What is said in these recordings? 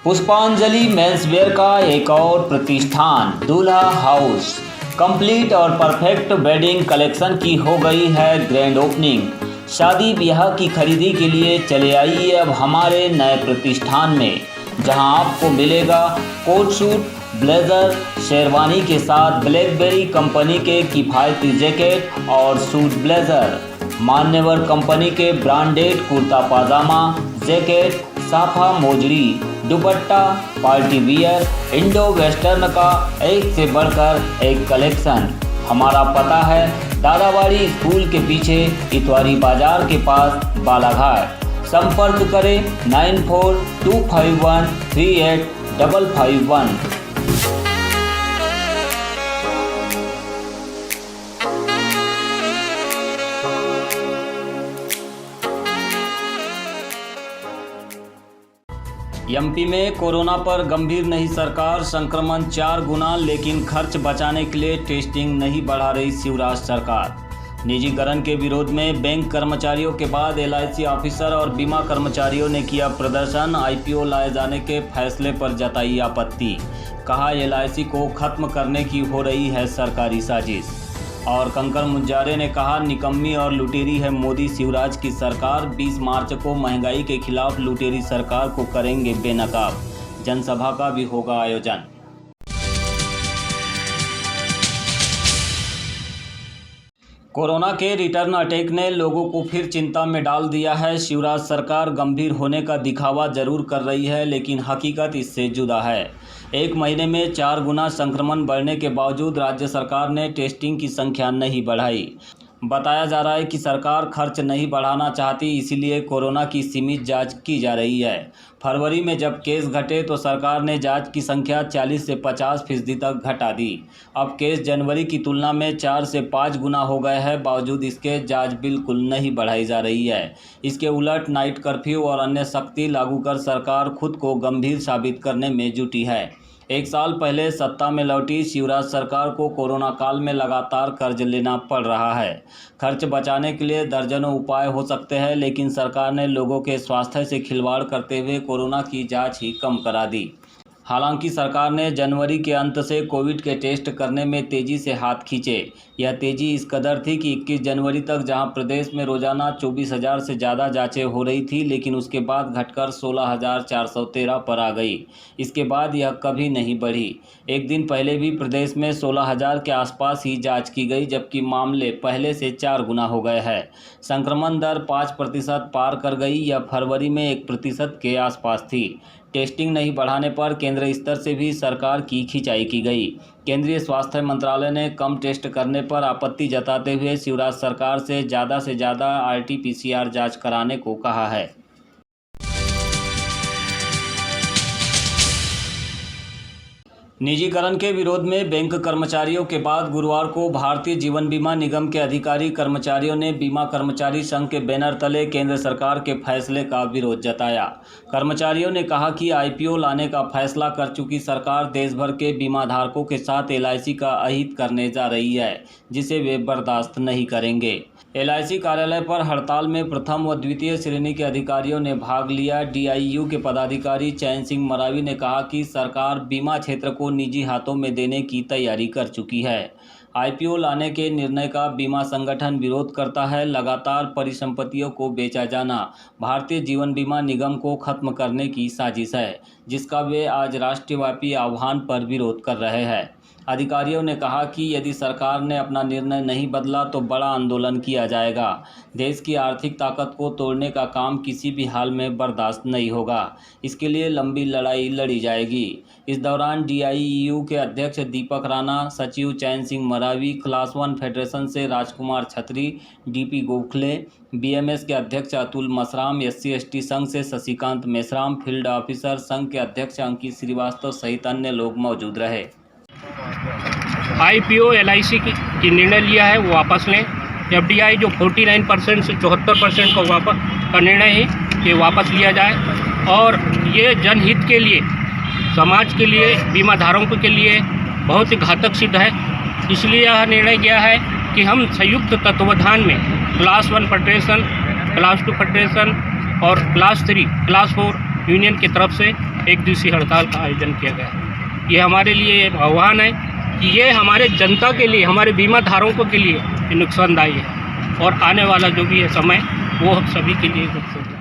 पुष्पांजलि मेंसवेयर का एक और प्रतिष्ठान दूल्हा हाउस कंप्लीट और परफेक्ट वेडिंग कलेक्शन की हो गई है ग्रैंड ओपनिंग। शादी ब्याह की खरीदी के लिए चले आइए अब हमारे नए प्रतिष्ठान में, जहां आपको मिलेगा कोट सूट, ब्लेजर, शेरवानी के साथ ब्लैकबेरी कंपनी के किफ़ायती जैकेट और सूट ब्लेजर, मान्यवर कंपनी के ब्रांडेड कुर्ता पाजामा, जैकेट, साफा मोजड़ी, dupatta, party wear, Indo western का एक से बढ़कर एक कलेक्शन। हमारा पता है दादाबाड़ी स्कूल के पीछे इतवारी बाजार के पास बालाघाट। संपर्क करें 9425138551। एमपी में कोरोना पर गंभीर नहीं सरकार, संक्रमण 4 गुना, लेकिन खर्च बचाने के लिए टेस्टिंग नहीं बढ़ा रही शिवराज सरकार। निजीकरण के विरोध में बैंक कर्मचारियों के बाद एलआईसी ऑफिसर और बीमा कर्मचारियों ने किया प्रदर्शन। आईपीओ लाए जाने के फैसले पर जताई आपत्ति, कहा एलआईसी को खत्म करने की हो रही है सरकारी साजिश। और कंकर मुंजारे ने कहा निकम्मी और लुटेरी है मोदी शिवराज की सरकार। 20 मार्च को महंगाई के खिलाफ लुटेरी सरकार को करेंगे बेनकाब। जनसभा का भी होगा आयोजन। कोरोना के रिटर्न अटैक ने लोगों को फिर चिंता में डाल दिया है। शिवराज सरकार गंभीर होने का दिखावा जरूर कर रही है, लेकिन हकीकत इससे जुदा है। एक महीने में 4 गुना संक्रमण बढ़ने के बावजूद राज्य सरकार ने टेस्टिंग की संख्या नहीं बढ़ाई। बताया जा रहा है कि सरकार खर्च नहीं बढ़ाना चाहती, इसीलिए कोरोना की सीमित जांच की जा रही है। फरवरी में जब केस घटे तो सरकार ने जांच की संख्या 40 से 50% तक घटा दी। अब केस जनवरी की तुलना में 4 से 5 गुना हो गए हैं, बावजूद इसके जांच बिल्कुल नहीं बढ़ाई जा रही है। इसके उलट नाइट कर्फ्यू और अन्य सख्ती लागू कर सरकार खुद को गंभीर साबित करने में जुटी है। 1 साल पहले सत्ता में लौटी शिवराज सरकार को कोरोना काल में लगातार कर्ज लेना पड़ रहा है। खर्च बचाने के लिए दर्जनों उपाय हो सकते हैं, लेकिन सरकार ने लोगों के स्वास्थ्य से खिलवाड़ करते हुए कोरोना की जांच ही कम करा दी। हालांकि सरकार ने जनवरी के अंत से कोविड के टेस्ट करने में तेज़ी से हाथ खींचे। यह तेज़ी इस कदर थी कि 21 जनवरी तक जहां प्रदेश में रोजाना 24,000 से ज़्यादा जांचें हो रही थी, लेकिन उसके बाद घटकर 16,413 पर आ गई। इसके बाद यह कभी नहीं बढ़ी। एक दिन पहले भी प्रदेश में 16,000 के आसपास ही जाँच की गई, जबकि मामले पहले से 4 गुना हो गए हैं। संक्रमण दर 5% पार कर गई। यह फरवरी में 1% के आसपास थी। टेस्टिंग नहीं बढ़ाने पर केंद्र स्तर से भी सरकार की खिंचाई की गई। केंद्रीय स्वास्थ्य मंत्रालय ने कम टेस्ट करने पर आपत्ति जताते हुए शिवराज सरकार से ज़्यादा आरटी-पीसीआर जांच कराने को कहा है। निजीकरण के विरोध में बैंक कर्मचारियों के बाद गुरुवार को भारतीय जीवन बीमा निगम के अधिकारी कर्मचारियों ने बीमा कर्मचारी संघ के बैनर तले केंद्र सरकार के फैसले का विरोध जताया। कर्मचारियों ने कहा कि आईपीओ लाने का फैसला कर चुकी सरकार देश भर के बीमा धारकों के साथ एलआईसी का अहित करने जा रही है, जिसे वे बर्दाश्त नहीं करेंगे। एलआईसी कार्यालय पर हड़ताल में प्रथम व द्वितीय श्रेणी के अधिकारियों ने भाग लिया। डीआईयू के पदाधिकारी चैन सिंह मरावी ने कहा कि सरकार बीमा क्षेत्र को निजी हाथों में देने की तैयारी कर चुकी है। आईपीओ लाने के निर्णय का बीमा संगठन विरोध करता है। लगातार परिसंपत्तियों को बेचा जाना भारतीय जीवन बीमा निगम को खत्म करने की साजिश है, जिसका वे आज राष्ट्रव्यापी आह्वान पर विरोध कर रहे हैं। अधिकारियों ने कहा कि यदि सरकार ने अपना निर्णय नहीं बदला तो बड़ा आंदोलन किया जाएगा। देश की आर्थिक ताकत को तोड़ने का काम किसी भी हाल में बर्दाश्त नहीं होगा। इसके लिए लंबी लड़ाई लड़ी जाएगी। इस दौरान डीआईयू के अध्यक्ष दीपक राणा, सचिव चैन सिंह मरावी, क्लास 1 फेडरेशन से राजकुमार छत्री, डीपी गोखले, बीएमएस के अध्यक्ष अतुल मसराम, SC/ST संघ से शशिकांत मेश्राम, फील्ड ऑफिसर संघ के अध्यक्ष अंकित श्रीवास्तव सहित अन्य लोग मौजूद रहे। आईपीओ एलआईसी की निर्णय लिया है वो वापस लें। एफडीआई जो 49% से 74% का निर्णय है ये वापस लिया जाए। और ये जनहित के लिए, समाज के लिए, बीमा धारकों के लिए बहुत ही घातक सिद्ध है। इसलिए यह निर्णय किया है कि हम संयुक्त तत्वावधान में क्लास 1 फेडरेशन, क्लास 2 फेडरेशन और क्लास 3, क्लास 4 यूनियन की तरफ से एक दिवसीय हड़ताल का आयोजन किया गया है। ये हमारे लिए एक आह्वान है कि ये हमारे जनता के लिए, हमारे बीमा धारकों के लिए ये नुकसानदायी है और आने वाला जो भी है समय वो हम सभी के लिए नुकसानदायी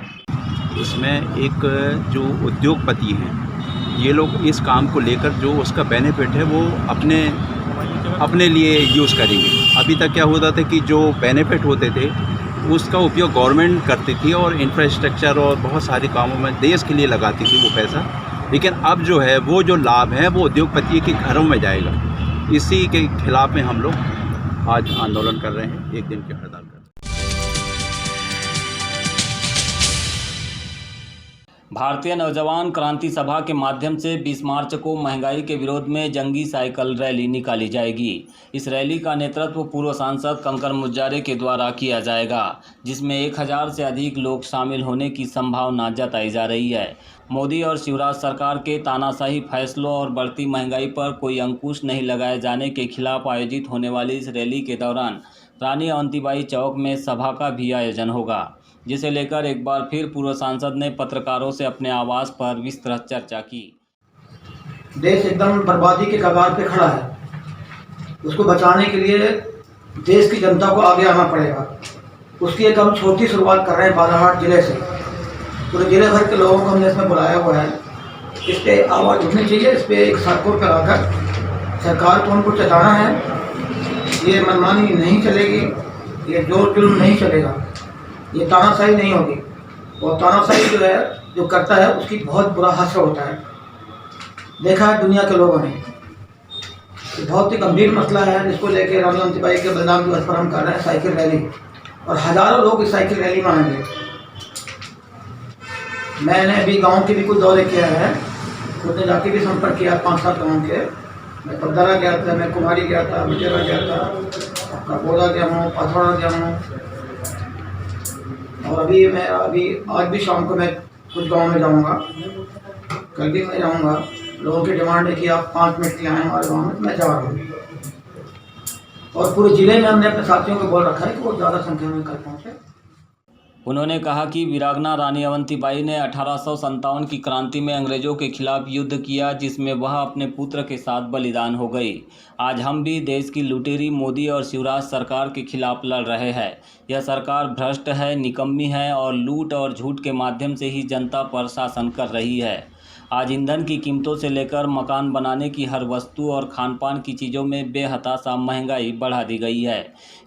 है। इसमें एक जो उद्योगपति हैं, ये लोग इस काम को लेकर जो उसका बेनिफिट है वो अपने लिए यूज़ करेंगे। अभी तक क्या होता था कि जो बेनिफिट होते थे उसका उपयोग गवर्नमेंट करती थी और इंफ्रास्ट्रक्चर और बहुत सारे कामों में देश के लिए लगाती थी वो पैसा, लेकिन अब जो है वो जो लाभ है वो उद्योगपति के घरों में जाएगा। इसी के खिलाफ में हम लोग आज आंदोलन कर रहे हैं, एक दिन की हड़ताल कर रहे हैं। भारतीय नौजवान क्रांति सभा के माध्यम से 20 मार्च को महंगाई के विरोध में जंगी साइकिल रैली निकाली जाएगी। इस रैली का नेतृत्व पूर्व सांसद कंकर मुजारे के द्वारा किया जाएगा, जिसमें 1000 से अधिक लोग शामिल होने की संभावना जताई जा रही है। मोदी और शिवराज सरकार के तानाशाही फैसलों और बढ़ती महंगाई पर कोई अंकुश नहीं लगाए जाने के खिलाफ आयोजित होने वाली इस रैली के दौरान रानी अवंतीबाई चौक में सभा का भी आयोजन होगा, जिसे लेकर एक बार फिर पूर्व सांसद ने पत्रकारों से अपने आवास पर विस्तृत चर्चा की। देश एकदम बर्बादी के कगार पे खड़ा है, उसको बचाने के लिए देश की जनता को आगे आना पड़ेगा। उसकी एक हम छोटी शुरुआत कर रहे हैं बालाघाट जिले से। पूरे जिले भर के लोगों को हमने इसमें बुलाया हुआ है। इस पर आवाज़ उठनी चाहिए, इस पर एक सड़कों पर आकर सरकार को उनको चेताना है। ये मनमानी नहीं चलेगी, ये जोर जुल्म नहीं चलेगा, ये तानाशाही नहीं होगी। और तानाशाही जो है जो करता है उसकी बहुत बुरा हादसा होता है। देखा है दुनिया के लोगों ने, बहुत ही गंभीर मसला है जिसको लेकर रानी अवंतीबाई के बलिदान दिवस पर हम कर रहे हैं साइकिल रैली, और हज़ारों लोग इस साइकिल रैली में आएंगे। मैंने अभी गांव के भी कुछ दौरे किया है, खुद ने जाके भी संपर्क किया 5-7 गाँव के। मैं पद्दरा गया था, मैं कुमारी गया था, मिटेरा गया था, आपका बोला गया हूँ, पाथौड़ा गया हूँ, और अभी आज भी शाम को मैं कुछ गांव में जाऊंगा, कल भी मैं जाऊंगा। लोगों की डिमांड है कि आप 5 मिनट के लिए आएँ हमारे गाँव में, तो मैं जा रहा हूँ। और पूरे ज़िले में हमने अपने साथियों को बोल रखा है कि वो ज़्यादा संख्या में कल पहुँचे। उन्होंने कहा कि वीरांगना रानी अवंतीबाई ने 1857 की क्रांति में अंग्रेजों के खिलाफ युद्ध किया, जिसमें वह अपने पुत्र के साथ बलिदान हो गई। आज हम भी देश की लुटेरी मोदी और शिवराज सरकार के खिलाफ लड़ रहे हैं। यह सरकार भ्रष्ट है, निकम्मी है और लूट और झूठ के माध्यम से ही जनता पर शासन कर रही है। आज ईंधन की कीमतों से लेकर मकान बनाने की हर वस्तु और खानपान की चीज़ों में बेहताशा महंगाई बढ़ा दी गई है।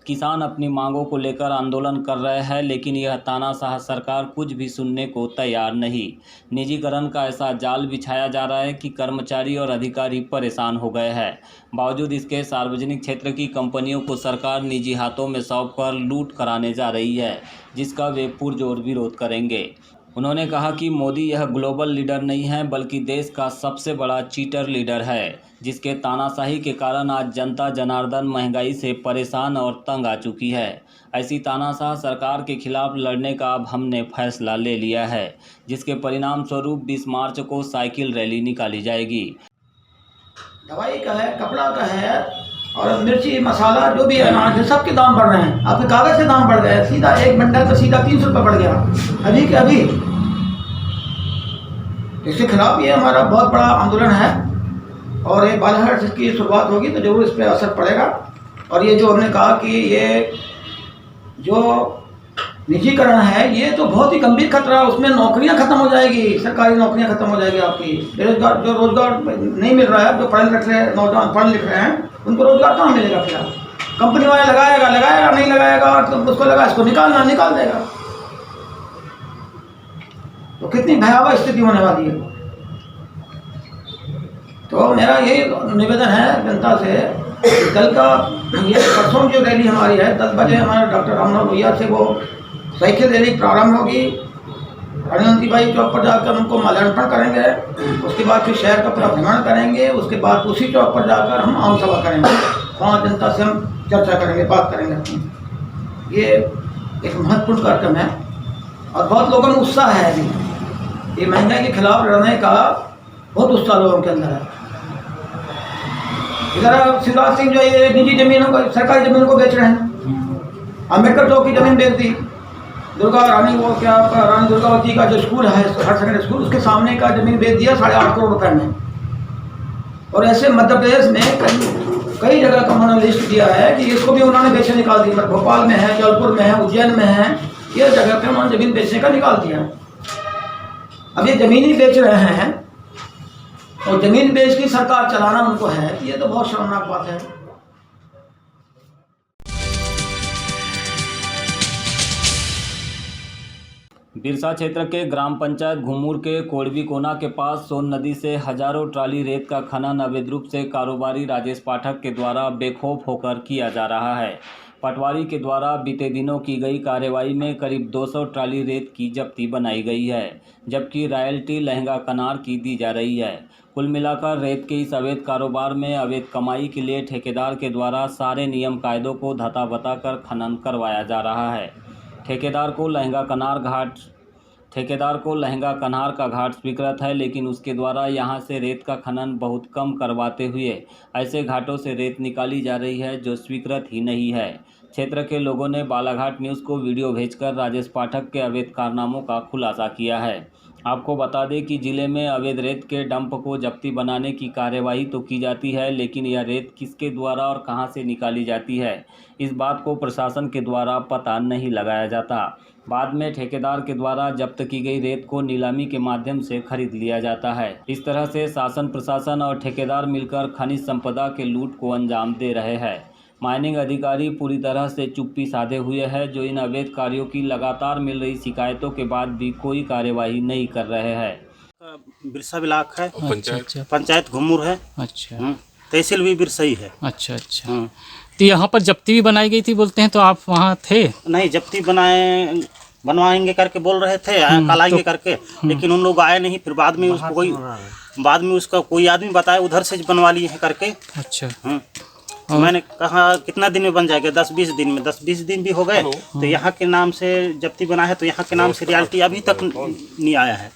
किसान अपनी मांगों को लेकर आंदोलन कर रहे हैं, लेकिन यह तानाशाह सरकार कुछ भी सुनने को तैयार नहीं। निजीकरण का ऐसा जाल बिछाया जा रहा है कि कर्मचारी और अधिकारी परेशान हो गए हैं। बावजूद इसके सार्वजनिक क्षेत्र की कंपनियों को सरकार निजी हाथों में सौंपकर लूट कराने जा रही है, जिसका वे पुरजोर विरोध करेंगे। उन्होंने कहा कि मोदी यह ग्लोबल लीडर नहीं है, बल्कि देश का सबसे बड़ा चीटर लीडर है, जिसके तानाशाही के कारण आज जनता जनार्दन महंगाई से परेशान और तंग आ चुकी है। ऐसी तानाशाह सरकार के खिलाफ लड़ने का अब हमने फैसला ले लिया है, जिसके परिणाम स्वरूप 20 मार्च को साइकिल रैली निकाली जाएगी। दवाई का है, कपड़ा का है, और मिर्ची मसाला जो भी अनाज है सबके दाम बढ़ रहे हैं। आपके कागज़ के दाम बढ़ गए, सीधा एक बंडल तो सीधा 300 रुपये बढ़ गया अभी के अभी। इसके खिलाफ ये हमारा बहुत बड़ा आंदोलन है, और ये बालाघाट से की शुरुआत होगी तो जरूर इस पर असर पड़ेगा। और ये जो हमने कहा कि ये जो निजीकरण है ये तो बहुत ही गंभीर खतरा है। उसमें नौकरियां खत्म हो जाएगी, सरकारी नौकरियां खत्म हो जाएगी आपकी। बेरोजगार जो रोजगार नहीं मिल रहा है, जो पढ़े लिख रहे नौजवान पढ़ लिख रहे हैं, उनको रोजगार कहाँ मिलेगा? फिर कंपनी वाले लगाएगा नहीं लगाएगा, तो उसको लगा इसको निकाल देगा। तो कितनी भयावह स्थिति होने वाली है। तो मेरा यही निवेदन है जनता से, कल का ये परसों जो रैली हमारी है 10 बजे हमारे डॉक्टर रामनाथ लोहिया से वो साइकिल रैली प्रारंभ होगी। रानी अवंतीबाई चौक पर जाकर उनको माल्यार्पण करेंगे, उसके बाद फिर शहर का पूरा भ्रमण करेंगे, उसके बाद उसी चौक पर जाकर हम आम सभा करेंगे, वहाँ जनता से हम चर्चा करेंगे, बात करेंगे। ये एक महत्वपूर्ण कार्यक्रम है और बहुत लोगों में उत्साह है। अभी ये महंगाई के खिलाफ लड़ने का बहुत उत्साह लोगों के अंदर है। इधर शिवराज सिंह जो ये निजी जमीनों को, सरकारी जमीनों को बेच रहे हैं। अम्बेडकर चौक की जमीन बेच दी, दुर्गा रानी, वो क्या रानी दुर्गावती का जो स्कूल है, हायर सेकेंडरी स्कूल, उसके सामने का ज़मीन बेच दिया 8.5 करोड़ रुपए में। और ऐसे मध्य प्रदेश में कई जगह का उन्होंने लिस्ट दिया है कि इसको भी उन्होंने बेचने निकाल दिया। भोपाल में है, जबलपुर में है, उज्जैन में है, ये जगह पे उन्होंने ज़मीन बेचने का निकाल दिया। अब ये ज़मीन ही बेच रहे हैं और ज़मीन बेच की सरकार चलाना उनको है, ये तो बहुत शर्मनाक बात है। बिरसा क्षेत्र के ग्राम पंचायत घुमूर के कोड़वी कोना के पास सोन नदी से हजारों ट्राली रेत का खनन अवैध रूप से कारोबारी राजेश पाठक के द्वारा बेखौफ होकर किया जा रहा है। पटवारी के द्वारा बीते दिनों की गई कार्रवाई में करीब 200 ट्राली रेत की जब्ती बनाई गई है, जबकि रॉयल्टी लहंगा कनार की दी जा रही है। कुल मिलाकर रेत के इस अवैध कारोबार में अवैध कमाई के लिए ठेकेदार के द्वारा सारे नियम कायदों को धता बताकर खनन करवाया जा रहा है। ठेकेदार को लहंगा कनार का घाट स्वीकृत है, लेकिन उसके द्वारा यहां से रेत का खनन बहुत कम करवाते हुए ऐसे घाटों से रेत निकाली जा रही है जो स्वीकृत ही नहीं है। क्षेत्र के लोगों ने बालाघाट न्यूज़ को वीडियो भेजकर राजेश पाठक के अवैध कारनामों का खुलासा किया है। आपको बता दें कि जिले में अवैध रेत के डंप को जब्ती बनाने की कार्यवाही तो की जाती है, लेकिन यह रेत किसके द्वारा और कहां से निकाली जाती है, इस बात को प्रशासन के द्वारा पता नहीं लगाया जाता। बाद में ठेकेदार के द्वारा जब्त की गई रेत को नीलामी के माध्यम से खरीद लिया जाता है। इस तरह से शासन, प्रशासन और ठेकेदार मिलकर खनिज संपदा के लूट को अंजाम दे रहे हैं। माइनिंग अधिकारी पूरी तरह से चुप्पी साधे हुए हैं, जो इन अवैध कार्यों की लगातार मिल रही शिकायतों के बाद भी कोई कार्यवाही नहीं कर रहे हैं। बिरसा ब्लॉक है, अच्छा। पंचायत घुमूर है, अच्छा तहसील भी बिरसा ही है। अच्छा अच्छा। तो यहाँ पर जब्ती भी बनाई गई थी बोलते हैं, तो आप वहाँ थे? नहीं, जब्ती बनवाएंगे करके बोल रहे थे, कल आएंगे करके, लेकिन उन लोग आए नहीं। फिर बाद में उसका कोई आदमी बताया उधर से बनवा लिए हैं करके। अच्छा। तो मैंने कहा कितना दिन में बन जाएगा? 10-20 दिन में। 10-20 दिन भी हो गए। तो यहाँ के नाम से जब्ती बना है, तो यहाँ के नाम से रियल्टी अभी तक नहीं आया है।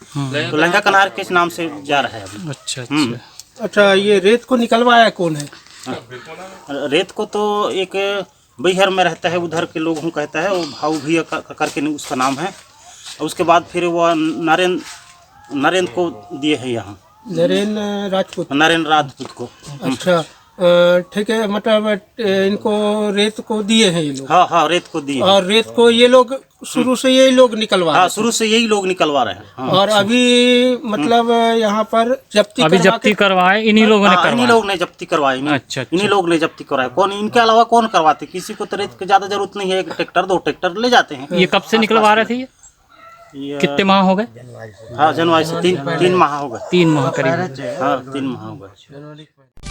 तो लहंगा कनार के नाम से जा रहा है अभी। अच्छा अच्छा। अच्छा, ये रेत को निकलवाया कौन है? रेत को तो एक बिहार में रहता है, उधर के लोग हूँ कहता है, वो भाऊ भी करके उसका नाम है। और उसके बाद फिर वो नरेंद्र को दिए हैं यहाँ, नरेंद्र राजपूत को। अच्छा, ठीक है, मतलब इनको रेत को दिए हैं ये लोग? हाँ, रेत को दिए। और रेत को ये लोग शुरू से यही लोग निकलवा रहे हैं? शुरू से यही लोग निकलवा रहे हैं। हाँ। और अभी मतलब यहाँ पर जब्ती करवाए इन्हीं लोगों ने करवाया? इन्हीं लोग ने जब्ती करवाई। अच्छा। इन्हीं लोग ने जब्ती करवाई। कौन इनके अलावा कौन करवाते? किसी को तो रेत की ज्यादा जरूरत नहीं है, 1 ट्रैक्टर 2 ट्रैक्टर ले जाते हैं। ये कब से निकलवा रहे थे? कितने माह हो गए? हाँ, जनवरी से 3 माह हो गए। 3 माह करीब। हाँ, 3 माह हो गए।